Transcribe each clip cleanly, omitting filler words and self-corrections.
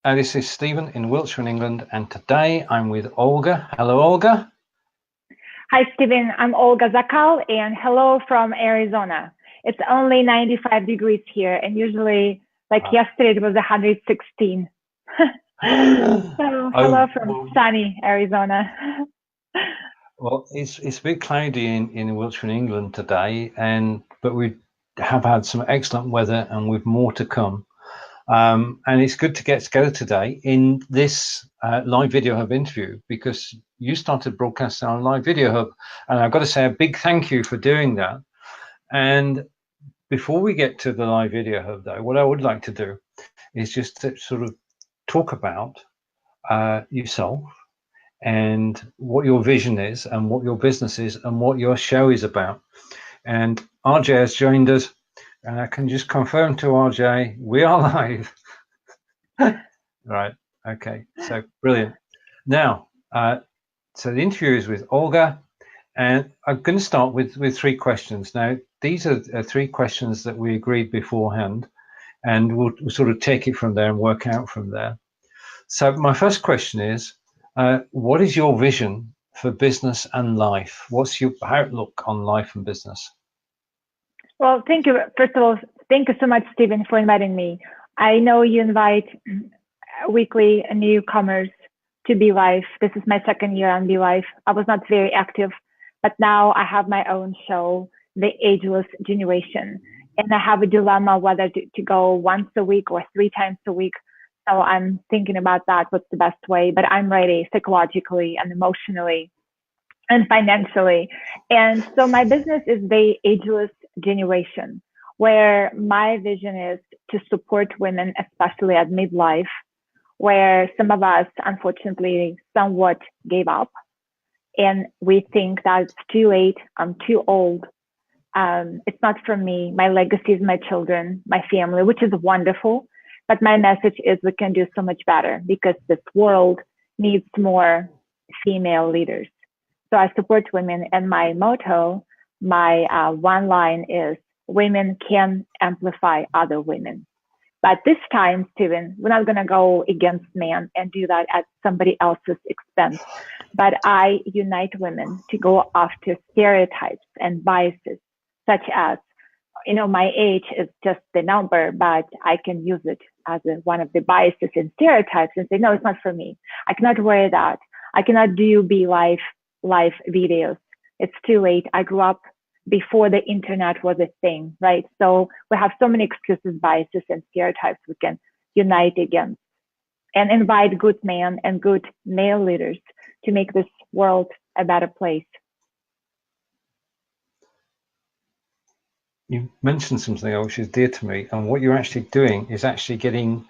This is Stephen in Wiltshire in England, and today I'm with Olga. Hello, Olga. Hi, Steven. I'm Olga Szakal, and hello from Arizona. It's only 95 degrees here, and usually, like yesterday, it was 116. So, hello Oh, from sunny Arizona. well, it's a bit cloudy in Wiltshire in England today, but we have had some excellent weather, and with more to come. And it's good to get together today in this live video hub interview because you started broadcasting on live video hub, and I've got to say a big thank you for doing that. And before we get to the live video hub, though, what I would like to do is just to sort of talk about yourself and what your vision is and what your business is and what your show is about. And RJ has joined us, and I can just confirm to RJ, we are live. Right. Okay. So brilliant. Now, so the interview is with Olga, and I'm going to start with three questions. Now, these are three questions that we agreed beforehand, and we'll sort of take it from there and work out from there. So my first question is, what is your vision for business and life? What's your outlook on life and business? Well, thank you. First of all, thank you so much, Stephen, for inviting me. I know you invite weekly newcomers to Be Life. This is my second year on Be Life. I was not very active, but now I have my own show, The Ageless Generation. And I have a dilemma whether to go once a week or 3 times a week. So I'm thinking about that, what's the best way, but I'm ready psychologically and emotionally and financially. And so my business is The Ageless Generation, where my vision is to support women, especially at midlife, where some of us, unfortunately, somewhat gave up. And we think that it's too late, I'm too old. It's not for me. My legacy is my children, my family, which is wonderful. But my message is we can do so much better because this world needs more female leaders. So I support women, and my motto, my one line is, women can amplify other women. But this time, Steven, we're not going to go against men and do that at somebody else's expense. But I unite women to go after stereotypes and biases, such as, my age is just the number, but I can use it as one of the biases and stereotypes and say, no, it's not for me. I cannot wear that. I cannot do Be Life videos. It's too late. I grew up before the internet was a thing, right? So we have so many excuses, biases, and stereotypes we can unite against and invite good men and good male leaders to make this world a better place. You mentioned something which is dear to me, and what you're actually doing is actually getting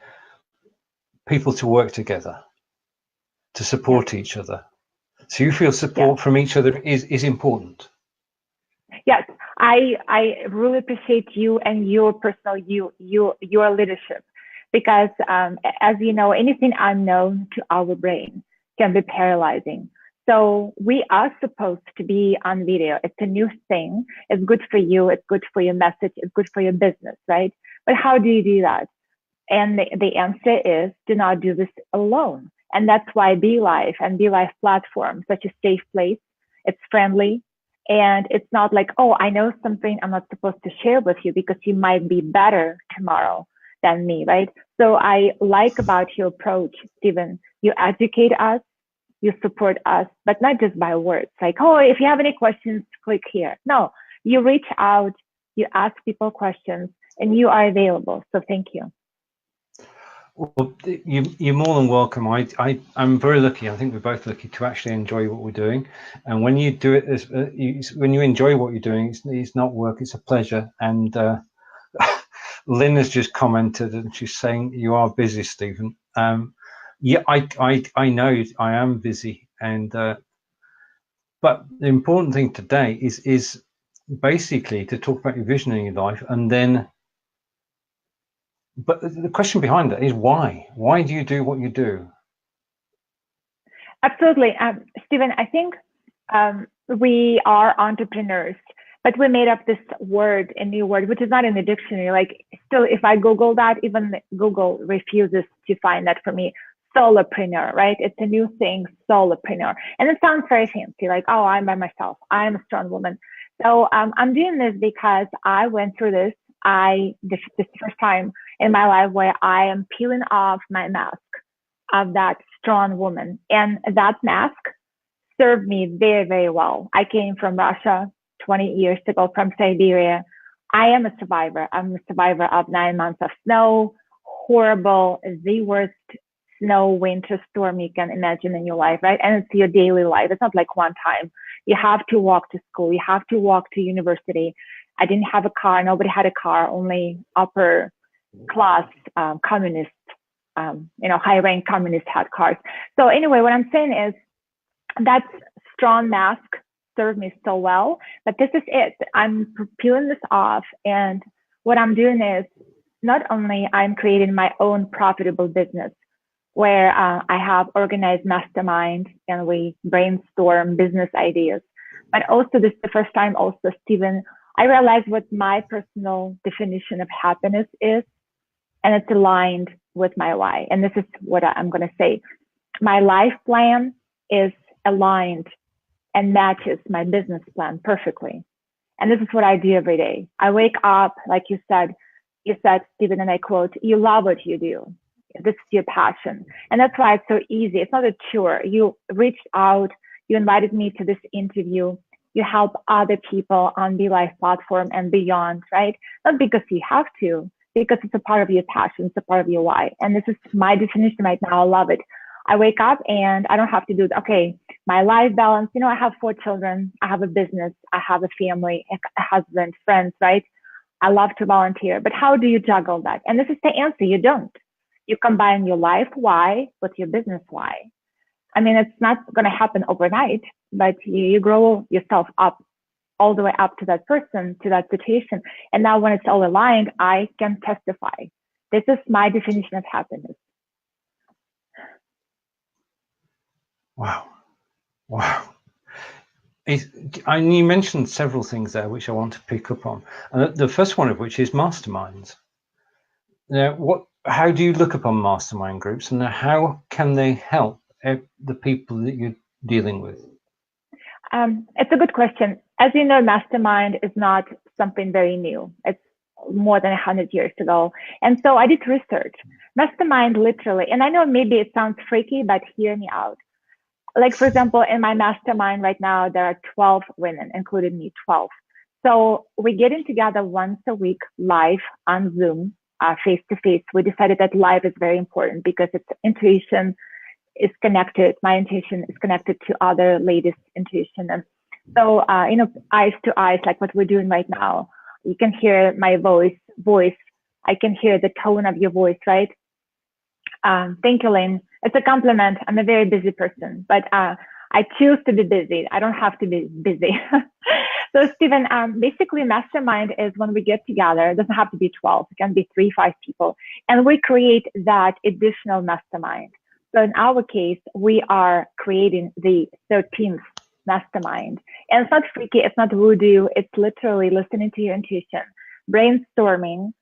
people to work together, to support each other. So you feel support from each other is important. Yes, I really appreciate you and your personal your leadership, because as you know, anything unknown to our brain can be paralyzing. So we are supposed to be on video. It's a new thing. It's good for you. It's good for your message. It's good for your business, right? But how do you do that? And the answer is, do not do this alone. And that's why Be Life and Be Life platform, such a safe place. It's friendly. And it's not like, oh, I know something I'm not supposed to share with you because you might be better tomorrow than me, right? So I like about your approach, Steven. You educate us, you support us, but not just by words. Like, oh, if you have any questions, click here. No, you reach out, you ask people questions, and you are available. So thank you. Well, you're more than welcome. I'm very lucky. I think we're both lucky to actually enjoy what we're doing. And when you do it, when you enjoy what you're doing, it's not work, it's a pleasure. And Lynn has just commented, and she's saying you are busy, Stephen. Yeah, I know I am busy, and but the important thing today is basically to talk about your vision in your life, and then. But the question behind that is why? Why do you do what you do? Absolutely. Stephen, I think we are entrepreneurs, But we made up this word, a new word, which is not in the dictionary. Like, still, if I Google that, even Google refuses to find that for me. Solopreneur, right? It's a new thing, solopreneur. And it sounds very fancy, like, oh, I'm by myself. I'm a strong woman. So I'm doing this because I went through this. This is the first time in my life where I am peeling off my mask of that strong woman. And that mask served me very, very well. I came from Russia 20 years ago, from Siberia. I am a survivor. I'm a survivor of 9 months of snow, horrible, the worst snow winter storm you can imagine in your life, right? And it's your daily life. It's not like one time. You have to walk to school. You have to walk to university. I didn't have a car. Nobody had a car. Only upper class communists, high rank communists had cars. So anyway, what I'm saying is that strong mask served me so well, but this is it. I'm peeling this off. And what I'm doing is not only I'm creating my own profitable business where I have organized mastermind and we brainstorm business ideas, but also this is the first time also, Steven, I realized what my personal definition of happiness is, and it's aligned with my why. And this is what I'm going to say. My life plan is aligned and matches my business plan perfectly. And this is what I do every day. I wake up, like you said, Steven, and I quote, you love what you do. This is your passion. And that's why it's so easy. It's not a chore. You reached out, you invited me to this interview. You help other people on the Life platform and beyond, right? Not because you have to, because it's a part of your passion, it's a part of your why. And this is my definition right now. I love it. I wake up and I don't have to do, okay, my life balance, I have 4 children, I have a business, I have a family, a husband, friends, right? I love to volunteer, but how do you juggle that? And this is the answer, you don't. You combine your life why with your business why. I mean, it's not going to happen overnight, but you grow yourself up all the way up to that person, to that situation. And now when it's all aligned, I can testify. This is my definition of happiness. Wow. And you mentioned several things there which I want to pick up on. And the first one of which is masterminds. Now, how do you look upon mastermind groups, and how can they help the people that you're dealing with? It's a good question. As you know, mastermind is not something very new. It's more than 100 years ago. And so I did research. Mastermind literally, and I know maybe it sounds freaky, but hear me out. Like, for example, in my mastermind right now, there are 12 women, including me, 12. So we're getting together once a week live on Zoom, face to face. We decided that live is very important because its intuition is connected. My intuition is connected to other ladies' intuition. And so, eyes to eyes, like what we're doing right now, you can hear my voice. I can hear the tone of your voice, right? Thank you, Lynn. It's a compliment. I'm a very busy person, but I choose to be busy. I don't have to be busy. So, Steven, basically, mastermind is when we get together. It doesn't have to be 12. It can be 3, 5 people. And we create that additional mastermind. So in our case, we are creating the 13th mastermind. And it's not freaky. It's not voodoo. It's literally listening to your intuition, brainstorming,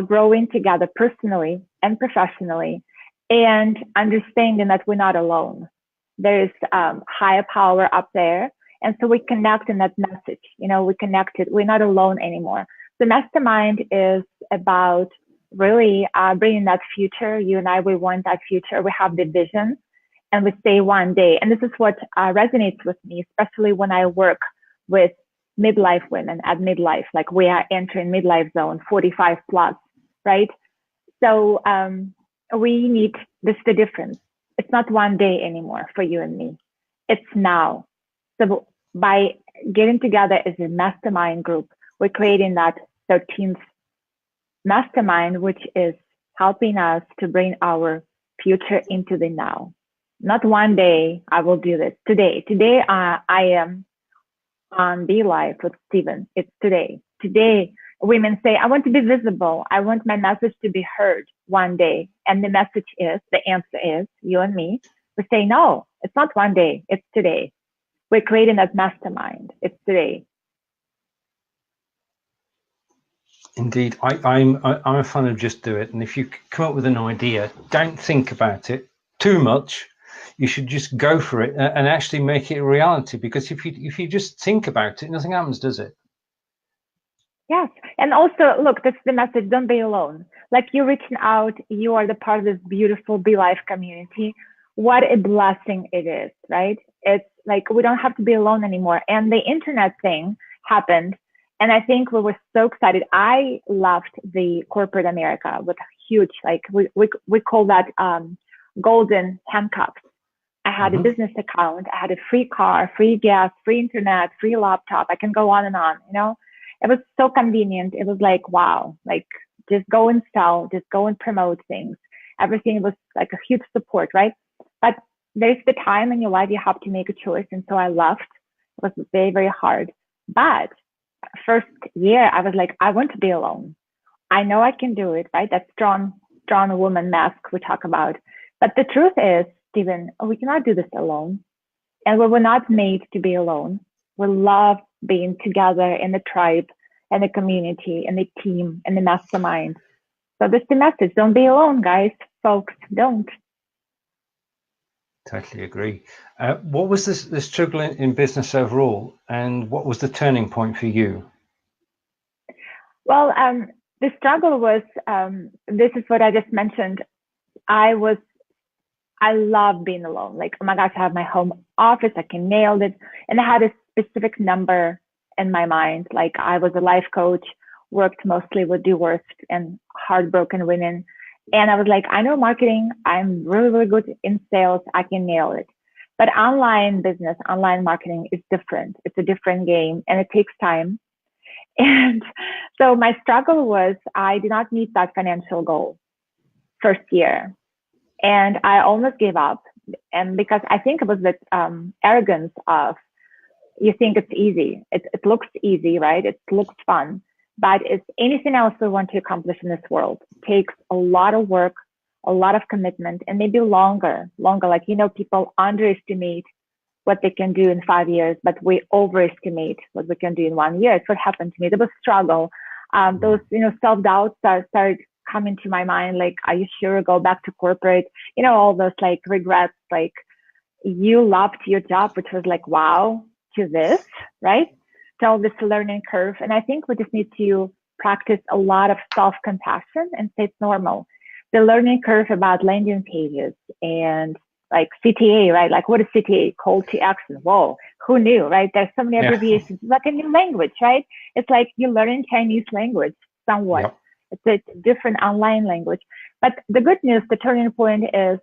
growing together personally and professionally, and understanding that we're not alone. There's higher power up there. And so we connect in that message. We connected. We're not alone anymore. The mastermind is about really bringing that future. You and I, we want that future. We have the vision and we say one day. And this is what resonates with me, especially when I work with midlife women at midlife, like we are entering midlife zone, 45 plus, right? So we need, this is the difference. It's not one day anymore for you and me. It's now. So by getting together as a mastermind group, we're creating that 13th mastermind, which is helping us to bring our future into the now. Not one day I will do this. Today I am on Be Life with Steven. It's today. Today women say, I want to be visible. I want my message to be heard one day. And the message is, the answer is, you and me, we say, no, it's not one day. It's today. We're creating that mastermind. It's today. Indeed, I'm a fan of just do it. And if you come up with an idea, don't think about it too much. You should just go for it and actually make it a reality. Because if you just think about it, nothing happens, does it? Yes. And also, look, that's the message. Don't be alone. Like you're reaching out, you are the part of this beautiful Be Life community. What a blessing it is, right? It's like we don't have to be alone anymore. And the internet thing happened. And I think we were so excited. I loved the corporate America with huge, like we call that golden handcuffs. I had a business account. I had a free car, free gas, free internet, free laptop. I can go on and on, you know? It was so convenient. It was like, wow, like just go and sell, just go and promote things. Everything was like a huge support, right? But there's the time in your life you have to make a choice. And so I left. It was very, very hard. But first year, I was like, I want to be alone. I know I can do it, right? That strong woman mask we talk about. But the truth is, Steven, we cannot do this alone. And we were not made to be alone. We love being together in the tribe and the community and the team and the mastermind. So this is the message. Don't be alone, guys, folks. Don't. Totally agree. What was the struggle in business overall, and what was the turning point for you? Well, the struggle was, this is what I just mentioned. I love being alone. Like, oh my gosh, I have my home office. I can nail it. And I had a specific number in my mind. Like I was a life coach, worked mostly with divorced and heartbroken women. And I was like, I know marketing. I'm really, really good in sales. I can nail it. But online business, online marketing is different. It's a different game and it takes time. And so my struggle was I did not meet that financial goal first year. And I almost gave up. And because I think it was the arrogance of, you think it's easy. It looks easy, right? It looks fun. But it's anything else we want to accomplish in this world. It takes a lot of work, a lot of commitment, and maybe longer. Like, you know, people underestimate what they can do in 5 years, but we overestimate what we can do in 1 year. It's what happened to me. There was struggle. Those, you know, self-doubts started coming to my mind. Like, are you sure? Go back to corporate? You know, all those like regrets, like you loved your job, which was like, wow, to this, right? To all this learning curve. And I think we just need to practice a lot of self-compassion and say it's normal. The learning curve about landing pages and like CTA, right? Like what is CTA? Call to action. Whoa, who knew, right? There's so many abbreviations. It's like a new language, right? It's like you learn Chinese language somewhat. Yep. It's a different online language. But the good news, the turning point is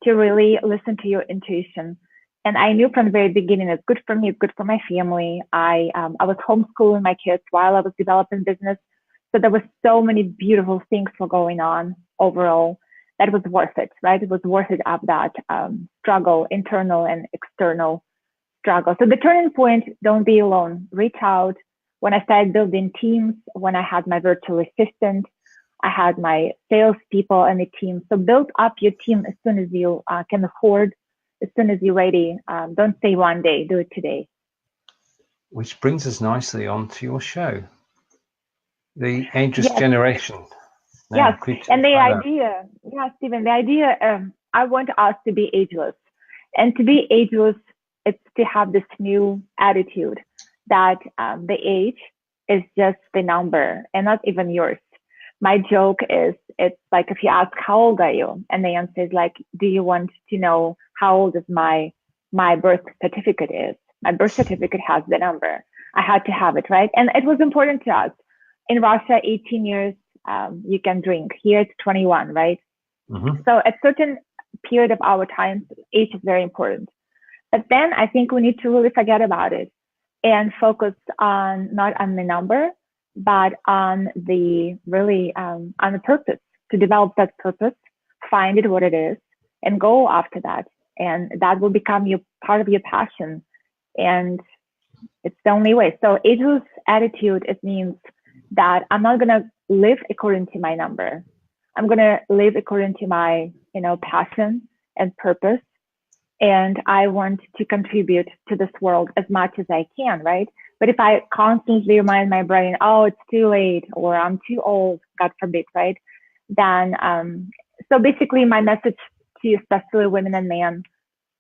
to really listen to your intuition. And I knew from the very beginning it's good for me, it's good for my family. I was homeschooling my kids while I was developing business. So there was so many beautiful things were going on overall. That was worth it, right? It was worth it of that struggle, internal and external struggle. So the turning point, don't be alone. Reach out. When I started building teams, when I had my virtual assistant, I had my salespeople and the team. So build up your team as soon as you can afford, as soon as you're ready. Don't say one day, do it today. Which brings us nicely on to your show, the Ageless Generation. Yes, and the idea, Steven, the idea, I want us to be ageless. And to be ageless, it's to have this new attitude that the age is just the number and not even yours. My joke is, it's like if you ask, how old are you? And the answer is like, do you want to know how old is my birth certificate is? My birth certificate has the number. I had to have it, right? And it was important to us. In Russia, 18 years, you can drink. Here it's 21, right? Mm-hmm. So at certain period of our time, age is very important. But then I think we need to really forget about it and focus on not on the number, but on the really on the purpose, to develop that purpose, find it what it is, and go after that. And that will become your part of your passion. And it's the only way. So ageless attitude, it means that I'm not gonna live according to my number. I'm gonna live according to my, passion and purpose. And I want to contribute to this world as much as I can, right? But if I constantly remind my brain, oh, it's too late, or I'm too old, God forbid, right? Then, so basically my message to especially women and men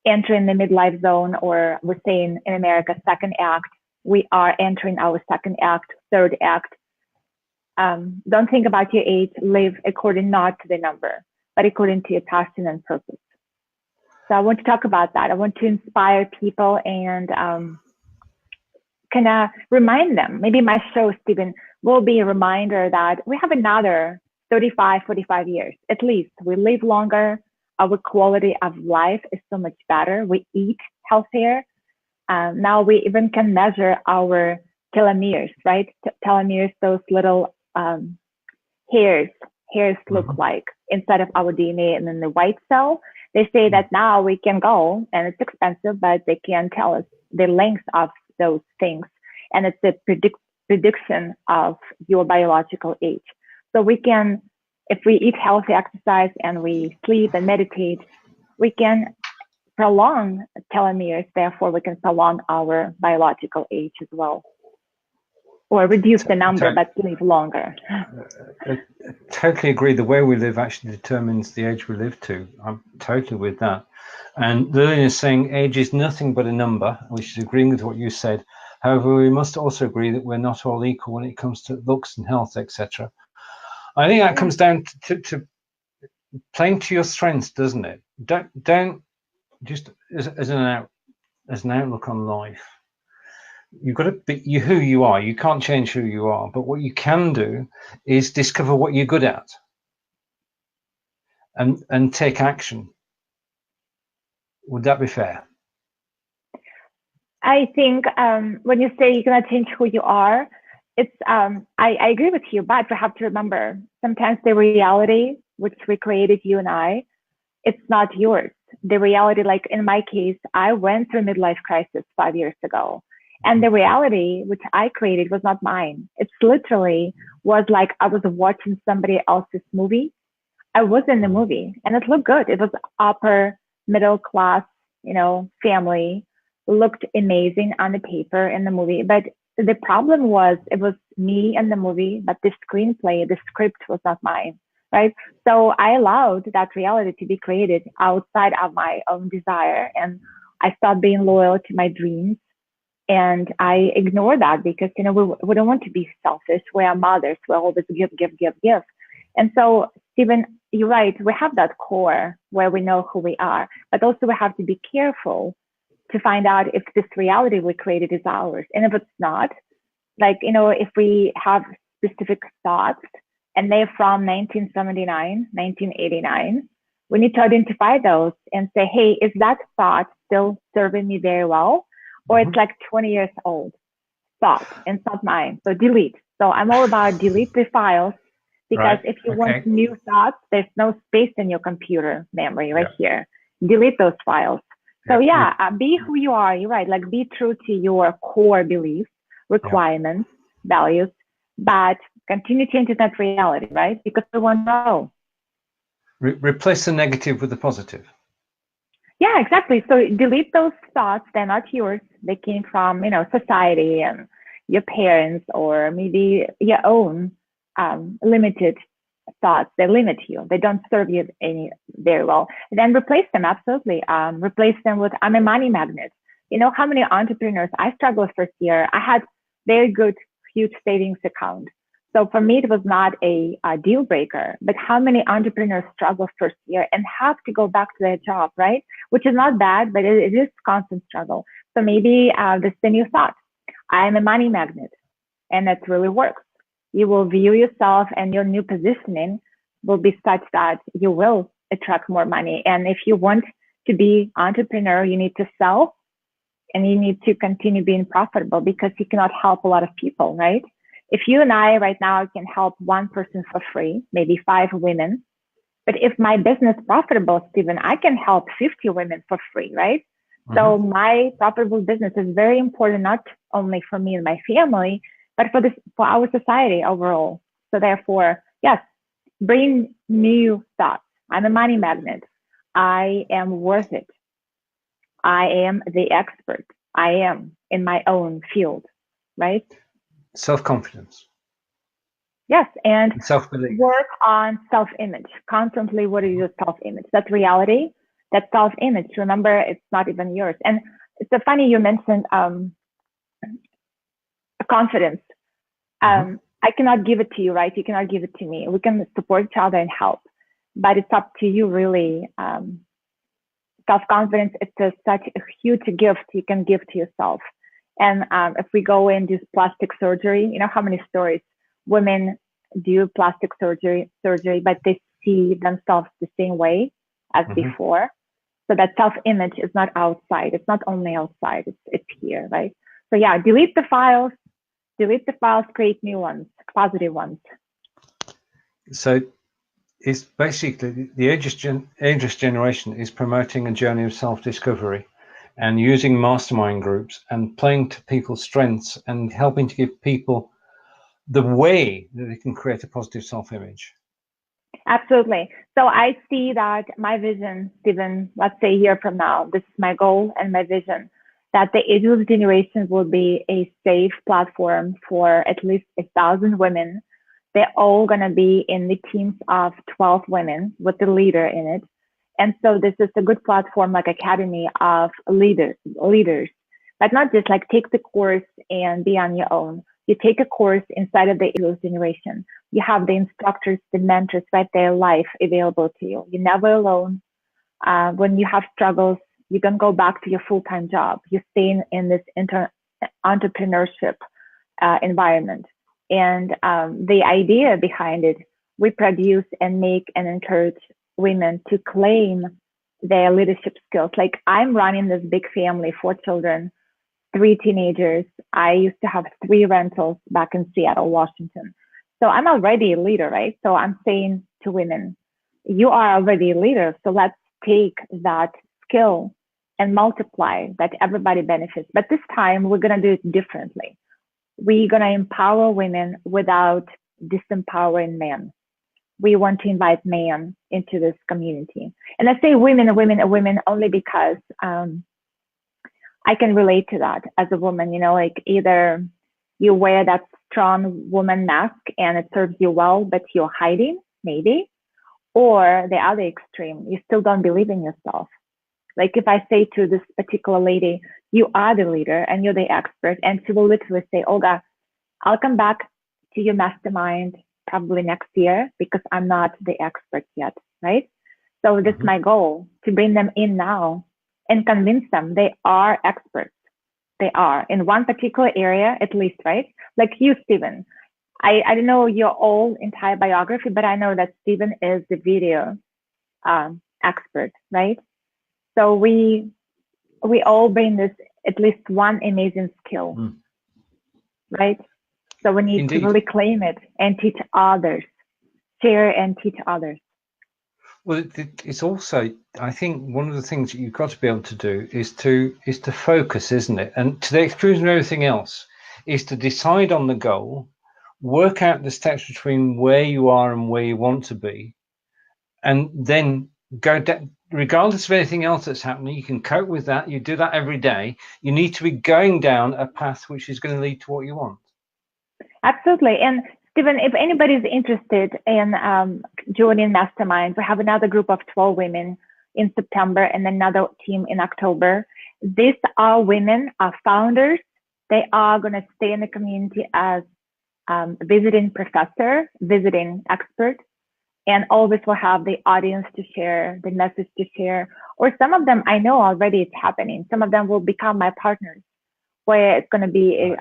entering the midlife zone, or we're saying in America, second act, we are entering our second act, third act. Don't think about your age, live according not to the number, but according to your passion and purpose. So I want to talk about that. I want to inspire people and kind of remind them. Maybe my show, Steven, will be a reminder that we have another 35, 45 years, at least. We live longer. Our quality of life is so much better. We eat healthier. Now we even can measure our telomeres, right? Telomeres, those little hairs look like inside of our DNA and then the white cell. They say that now we can go, and it's expensive, but they can tell us the length of those things. And it's a prediction of your biological age. So we can, if we eat healthy, exercise, and we sleep and meditate, we can prolong telomeres. Therefore, we can prolong our biological age as well, or reduce the number, but live longer. I totally agree. The way we live actually determines the age we live to. I'm totally with that. And Lillian is saying age is nothing but a number, which is agreeing with what you said. However, we must also agree that we're not all equal when it comes to looks and health, etc. I think that comes down to playing to your strengths, doesn't it? Don't just as an outlook on life. You've got to be who you are. You can't change who you are, but what you can do is discover what you're good at and take action. Would that be fair? I think when you say you cannot change who you are, it's I agree with you, but we have to remember sometimes the reality which we created, you and I, it's not yours. The reality, like in my case, I went through midlife crisis 5 years ago. And the reality which I created was not mine. It's literally was like I was watching somebody else's movie. I was in the movie and it looked good. It was upper middle class, family, looked amazing on the paper in the movie. But the problem was it was me and the movie, but the screenplay, the script was not mine, right? So I allowed that reality to be created outside of my own desire. And I stopped being loyal to my dreams. And I ignore that because, we don't want to be selfish. We are mothers. We always give. And so, Steven, you're right. We have that core where we know who we are, but also we have to be careful to find out if this reality we created is ours. And if it's not, like, if we have specific thoughts and they're from 1979, 1989, we need to identify those and say, hey, is that thought still serving me very well? Or it's like 20 years old thought and it's not mine. So delete. So I'm all about delete the files because if you want new thoughts, there's no space in your computer memory right here. Delete those files. So be who you are. You're right. Like be true to your core beliefs, requirements, values, but continue changing that reality, right? Because we want to know. Replace the negative with the positive. Yeah, exactly. So delete those thoughts. They're not yours. They came from, society and your parents or maybe your own limited thoughts. They limit you. They don't serve you very well. And then replace them. Absolutely. Replace them with, I'm a money magnet. You know how many entrepreneurs I struggled first year? I had very good, huge savings account. So for me, it was not a deal breaker, but how many entrepreneurs struggle first year and have to go back to their job, right? Which is not bad, but it is constant struggle. So maybe this is the new thought. I am a money magnet, and that really works. You will view yourself and your new positioning will be such that you will attract more money. And if you want to be entrepreneur, you need to sell and you need to continue being profitable because you cannot help a lot of people, right? If you and I right now can help one person for free, maybe 5 women, but if my business is profitable, Steven, I can help 50 women for free, right? Mm-hmm. So my profitable business is very important, not only for me and my family, but for our society overall. So therefore, yes, bring new thoughts. I'm a money magnet. I am worth it. I am the expert. I am in my own field. right? Self-confidence. Yes, and Self-belief. work on self-image. Constantly, what is your self-image? That's reality. That self-image. Remember, it's not even yours. And it's so funny you mentioned confidence. I cannot give it to you, right? You cannot give it to me. We can support each other and help, but it's up to you, really. Self-confidence, it's such a huge gift you can give to yourself. And if we go and do plastic surgery, you know how many stories women do plastic surgery, but they see themselves the same way as before. So that self-image is not outside. It's not only outside. It's here, right? So yeah, delete the files, create new ones, positive ones. So it's basically the Ageless Generation is promoting a journey of self-discovery and using mastermind groups and playing to people's strengths and helping to give people the way that they can create a positive self-image. Absolutely. So I see that my vision, Steven, let's say a year from now, this is my goal and my vision, that the Ageless Generation will be a safe platform for at least 1,000 women. They're all going to be in the teams of 12 women with the leader in it. And so this is a good platform, like academy of leaders, but not just like take the course and be on your own. You take a course inside of the Ageless Generation. You have the instructors, the mentors right there live available to you. You're never alone. When you have struggles, you can go back to your full-time job. You're staying in this entrepreneurship environment. And the idea behind it, we produce and make and encourage women to claim their leadership skills. Like I'm running this big family, 4 children, 3 teenagers. I used to have 3 rentals back in Seattle, Washington. So I'm already a leader, right? So I'm saying to women, you are already a leader. So let's take that skill and multiply that everybody benefits. But this time we're going to do it differently. We're going to empower women without disempowering men. We want to invite men into this community. And I say women only because I can relate to that as a woman, you know, like either you wear that strong woman mask and it serves you well, but you're hiding, maybe, or the other extreme, you still don't believe in yourself. Like if I say to this particular lady, you are the leader and you're the expert, and she will literally say, Olga, I'll come back to your mastermind probably next year because I'm not the expert yet, right? So this is my goal, to bring them in now and convince them they are experts. They are in one particular area, at least, right? Like you, Steven. I don't know your whole entire biography, but I know that Steven is the video expert, right? So we all bring this at least one amazing skill, right? So we need to really claim it and teach others, share and teach others. Well, it's also, I think one of the things that you've got to be able to do is to focus, isn't it? And to the exclusion of everything else, is to decide on the goal, work out the steps between where you are and where you want to be, and then go down. Regardless of anything else that's happening, you can cope with that. You do that every day. You need to be going down a path which is going to lead to what you want. Absolutely. And Steven, if anybody's interested in joining Mastermind, we have another group of 12 women in September and another team in October. These are women, are founders. They are going to stay in the community as visiting professor, visiting expert, and always will have the audience to share, the message to share. Or some of them, I know already it's happening. Some of them will become my partners, where it's going to be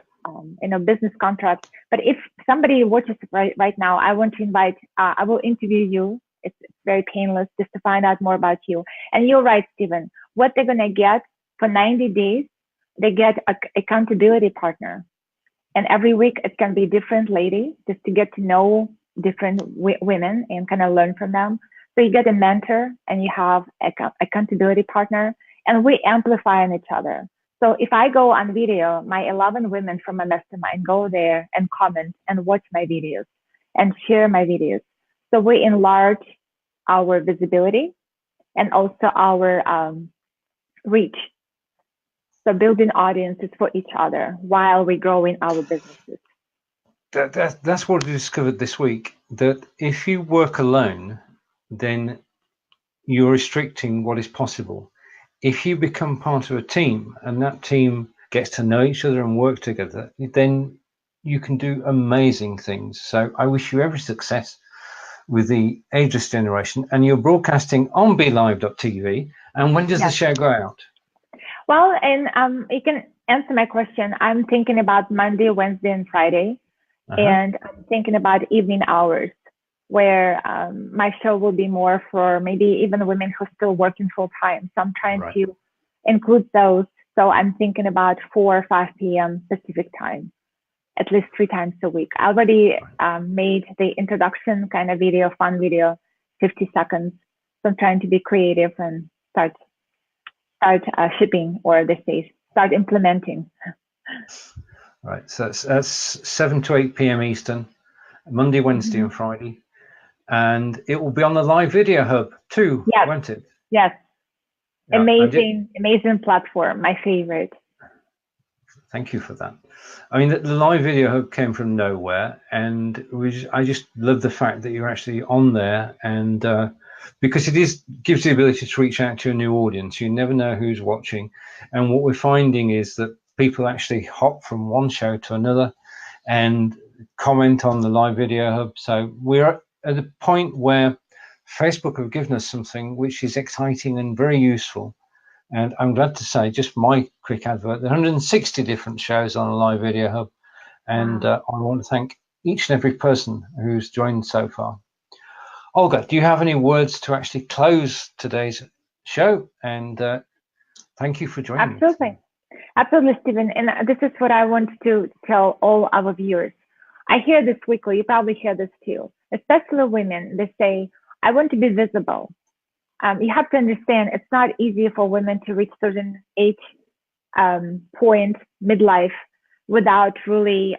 a business contract. But if somebody watches right now, I want to invite, I will interview you. It's very painless just to find out more about you. And you're right, Steven, what they're going to get for 90 days, they get a accountability partner. And every week it can be different lady, just to get to know different women and kind of learn from them. So you get a mentor and you have a accountability partner, and we amplify on each other. So if I go on video, my 11 women from my mastermind go there and comment and watch my videos and share my videos. So we enlarge our visibility and also our reach. So building audiences for each other while we're growing our businesses. That's what I discovered this week, that if you work alone, then you're restricting what is possible. If you become part of a team and that team gets to know each other and work together, then you can do amazing things. So I wish you every success with the Ageless Generation, and you're broadcasting on BeLive.tv. And when does the show go out? Well, and you can answer my question. I'm thinking about Monday, Wednesday, and Friday, and I'm thinking about evening hours, where my show will be more for maybe even women who are still working full time. So I'm trying to include those. So I'm thinking about 4 or 5 p.m. Pacific time, at least 3 times a week. I already made the introduction kind of video, fun video, 50 seconds. So I'm trying to be creative and start shipping, or they say start implementing. Right, so that's 7 to 8 p.m. Eastern, Monday, Wednesday, and Friday. And it will be on the Live Video Hub too, won't it? Yes. Yeah, amazing platform, my favorite. Thank you for that. I mean, the Live Video Hub came from nowhere, and I just love the fact that you're actually on there, and because it gives the ability to reach out to a new audience. You never know who's watching, and what we're finding is that people actually hop from one show to another and comment on the Live Video Hub. So we're at a point where Facebook have given us something which is exciting and very useful. And I'm glad to say, just my quick advert, 160 different shows on a Live Video Hub. And I want to thank each and every person who's joined so far. Olga, do you have any words to actually close today's show? And thank you for joining us. Absolutely, Steven. And this is what I want to tell all our viewers. I hear this weekly. You probably hear this too, especially women. They say, I want to be visible. You have to understand, it's not easy for women to reach certain age point, midlife, without really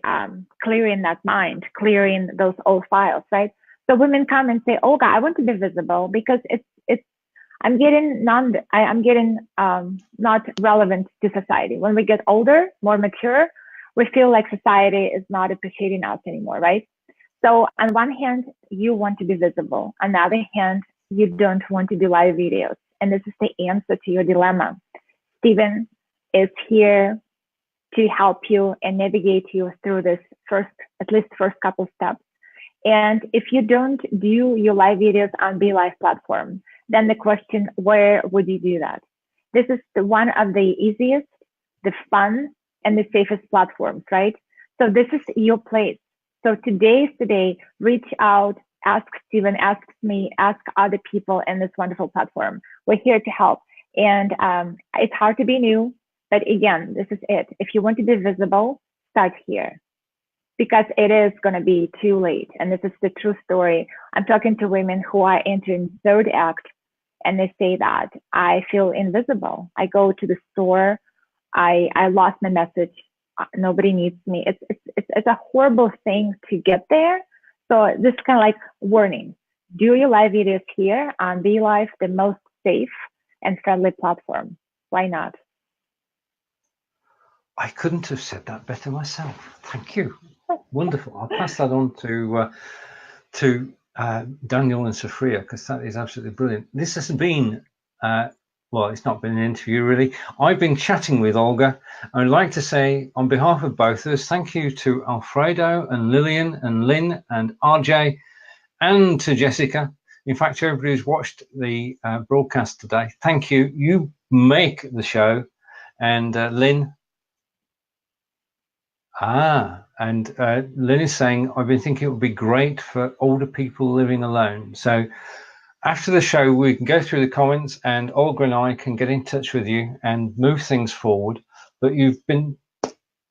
clearing that mind, clearing those old files, right? So women come and say, Olga, I want to be visible because I'm getting not relevant to society. When we get older, more mature, we feel like society is not appreciating us anymore, right? So on one hand, you want to be visible. On the other hand, you don't want to do live videos. And this is the answer to your dilemma. Steven is here to help you and navigate you through this first couple steps. And if you don't do your live videos on BeLive platform, then the question, where would you do that? This is one of the easiest, the fun, and the safest platforms, right? So this is your place. So today is today. Reach out, ask Steven, ask me, ask other people in this wonderful platform. We're here to help. And it's hard to be new, but again, this is it. If you want to be visible, start here, because it is going to be too late. And this is the true story. I'm talking to women who are entering third act, and they say that I feel invisible. I go to the store, I lost my message. Nobody needs me. It's a horrible thing to get there. So this is kind of like warning. Do your live videos here on BeLive, the most safe and friendly platform. Why not? I couldn't have said that better myself. Thank you. Wonderful. I'll pass that on to Daniel and Sofia, because that is absolutely brilliant. This has been, well, it's not been an interview really. I've been chatting with Olga. I'd like to say on behalf of both of us, thank you to Alfredo and Lillian and Lynn and RJ and to Jessica. In fact, everybody who's watched the broadcast today, thank you. You make the show. And Lynn, and Lynn is saying, I've been thinking it would be great for older people living alone. So after the show, we can go through the comments and Olga and I can get in touch with you and move things forward. But you've been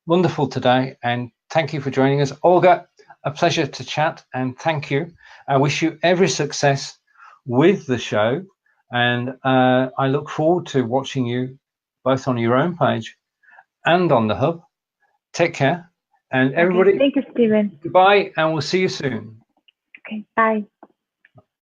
wonderful today, and thank you for joining us. Olga, a pleasure to chat, and thank you. I wish you every success with the show, and I look forward to watching you both on your own page and on the Hub. Take care, and everybody. Thank you, Steven. Goodbye, and we'll see you soon. Okay, bye.